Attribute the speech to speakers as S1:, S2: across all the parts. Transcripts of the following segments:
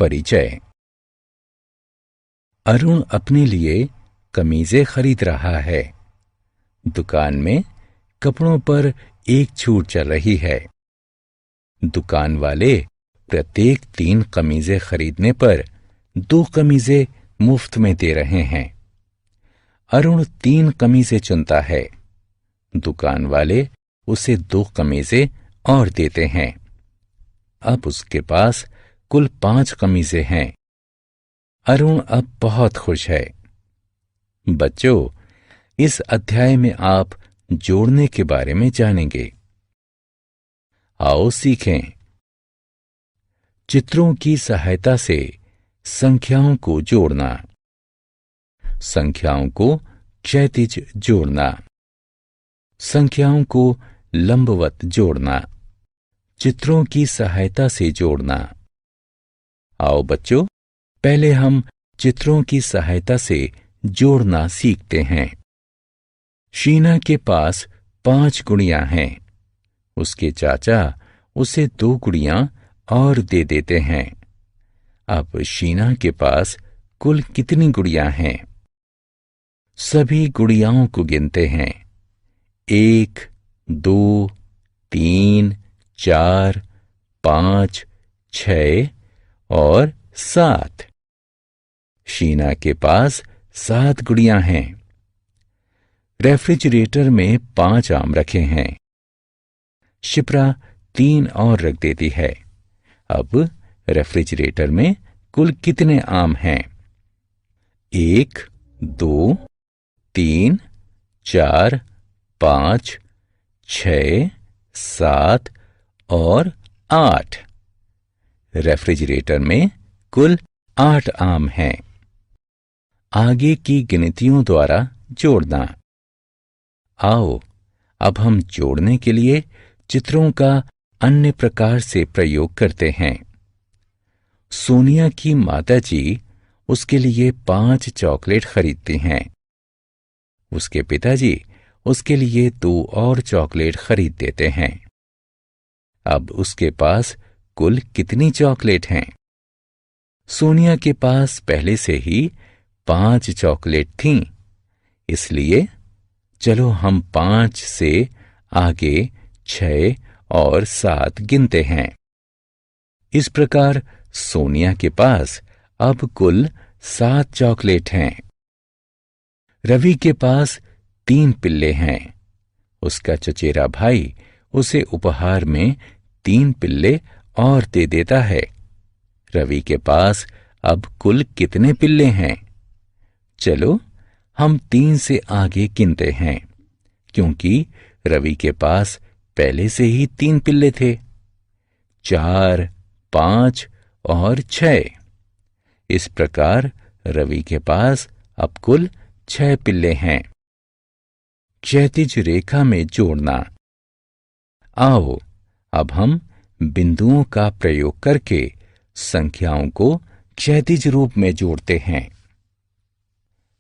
S1: परिचय। अरुण अपने लिए कमीजें खरीद रहा है। दुकान में कपड़ों पर एक छूट चल रही है। दुकान वाले प्रत्येक 3 कमीजें खरीदने पर 2 कमीजें मुफ्त में दे रहे हैं। अरुण 3 कमीजें चुनता है। दुकान वाले उसे 2 कमीजें और देते हैं। अब उसके पास कुल 5 कमीजें हैं। अरुण अब बहुत खुश है। बच्चों, इस अध्याय में आप जोड़ने के बारे में जानेंगे। आओ सीखें। चित्रों की सहायता से संख्याओं को जोड़ना। संख्याओं को क्षैतिज जोड़ना। संख्याओं को लंबवत जोड़ना। चित्रों की सहायता से जोड़ना। आओ बच्चों, पहले हम चित्रों की सहायता से जोड़ना सीखते हैं। शीना के पास 5 गुड़ियां हैं। उसके चाचा उसे 2 गुड़ियां और दे देते हैं। अब शीना के पास कुल कितनी गुड़ियां हैं? सभी गुड़ियाओं को गिनते हैं। 1, 2, 3, 4, 5, 6 और 7। शीना के पास 7 गुड़ियां हैं। रेफ्रिजरेटर में 5 आम रखे हैं। शिप्रा 3 और रख देती है। अब रेफ्रिजरेटर में कुल कितने आम हैं? 1, 2, 3, 4, 5, 6, 7 और 8। रेफ्रिजरेटर में कुल 8 आम हैं। आगे की गिनतियों द्वारा जोड़ना। आओ, अब हम जोड़ने के लिए चित्रों का अन्य प्रकार से प्रयोग करते हैं। सोनिया की माताजी उसके लिए 5 चॉकलेट खरीदती हैं। उसके पिताजी उसके लिए 2 और चॉकलेट खरीद देते हैं। अब उसके पास कुल कितनी चॉकलेट हैं? सोनिया के पास पहले से ही 5 चॉकलेट थीं, इसलिए चलो हम 5 से आगे 6 और 7 गिनते हैं। इस प्रकार सोनिया के पास अब कुल 7 चॉकलेट हैं। रवि के पास 3 पिल्ले हैं। उसका चचेरा भाई उसे उपहार में 3 पिल्ले और दे देता है। रवि के पास अब कुल कितने पिल्ले हैं? चलो हम 3 से आगे गिनते हैं, क्योंकि रवि के पास पहले से ही 3 पिल्ले थे। 4, 5 और 6। इस प्रकार रवि के पास अब कुल 6 पिल्ले हैं। क्षैतिज रेखा में जोड़ना। आओ, अब हम बिंदुओं का प्रयोग करके संख्याओं को क्षैतिज रूप में जोड़ते हैं।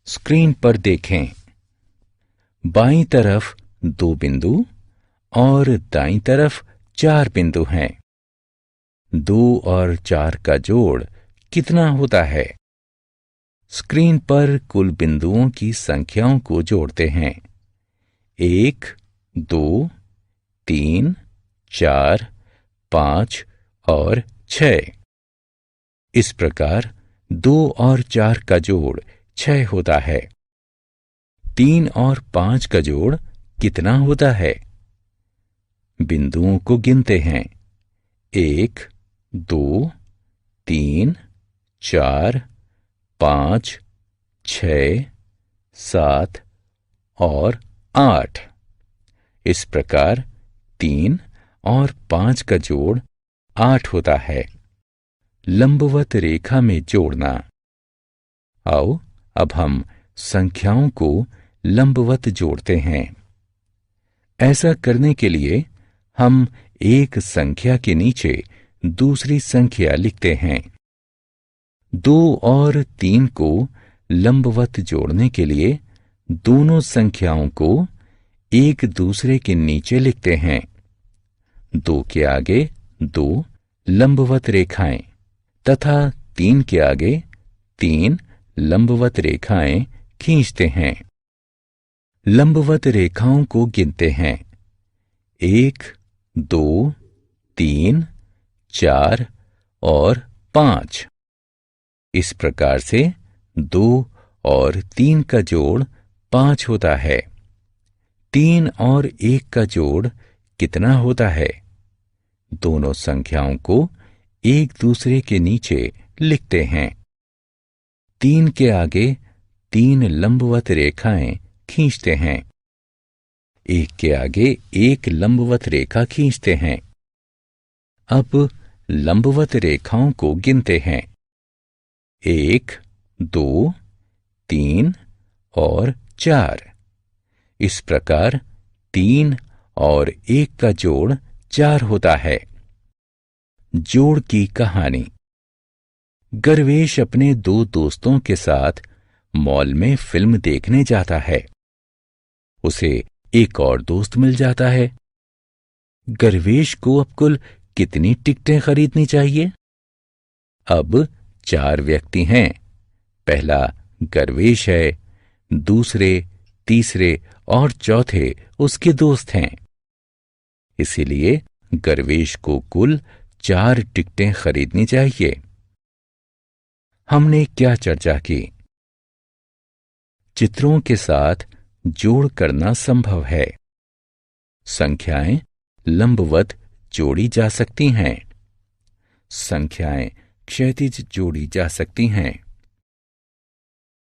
S1: स्क्रीन पर देखें। बाईं तरफ 2 बिंदु और दाईं तरफ 4 बिंदु हैं। 2 और 4 का जोड़ कितना होता है? स्क्रीन पर कुल बिंदुओं की संख्याओं को जोड़ते हैं। 1, 2, 3, 4, 5 और 6। इस प्रकार 2 और 4 का जोड़ 6 होता है। 3 और 5 का जोड़ कितना होता है? बिंदुओं को गिनते हैं। 1, 2, 3, 4, 5, 6, 7 और 8। इस प्रकार 3 और 5 का जोड़ 8 होता है। लंबवत रेखा में जोड़ना। आओ, अब हम संख्याओं को लंबवत जोड़ते हैं। ऐसा करने के लिए हम एक संख्या के नीचे दूसरी संख्या लिखते हैं। 2 और 3 को लंबवत जोड़ने के लिए दोनों संख्याओं को एक दूसरे के नीचे लिखते हैं। 2 के आगे 2 लंबवत रेखाएं तथा 3 के आगे 3 लंबवत रेखाएं खींचते हैं। लंबवत रेखाओं को गिनते हैं। 1, 2, 3, 4 और 5। इस प्रकार से 2 और 3 का जोड़ 5 होता है। 3 और 1 का जोड़ कितना होता है? दोनों संख्याओं को एक दूसरे के नीचे लिखते हैं। 3 के आगे 3 लंबवत रेखाएं खींचते हैं। 1 के आगे 1 लंबवत रेखा खींचते हैं। अब लंबवत रेखाओं को गिनते हैं। 1, 2, 3 और 4। इस प्रकार 3 और 1 का जोड़ 4 होता है। जोड़ की कहानी। गर्वेश अपने 2 दोस्तों के साथ मॉल में फिल्म देखने जाता है। उसे एक और दोस्त मिल जाता है। गर्वेश को अब कुल कितनी टिकटें खरीदनी चाहिए? अब 4 व्यक्ति हैं। पहला गर्वेश है, दूसरे, तीसरे और चौथे उसके दोस्त हैं। इसीलिए गर्वेश को कुल 4 टिकटें खरीदनी चाहिए। हमने क्या चर्चा की? चित्रों के साथ जोड़ करना संभव है। संख्याएं लंबवत जोड़ी जा सकती हैं। संख्याएं क्षैतिज जोड़ी जा सकती हैं।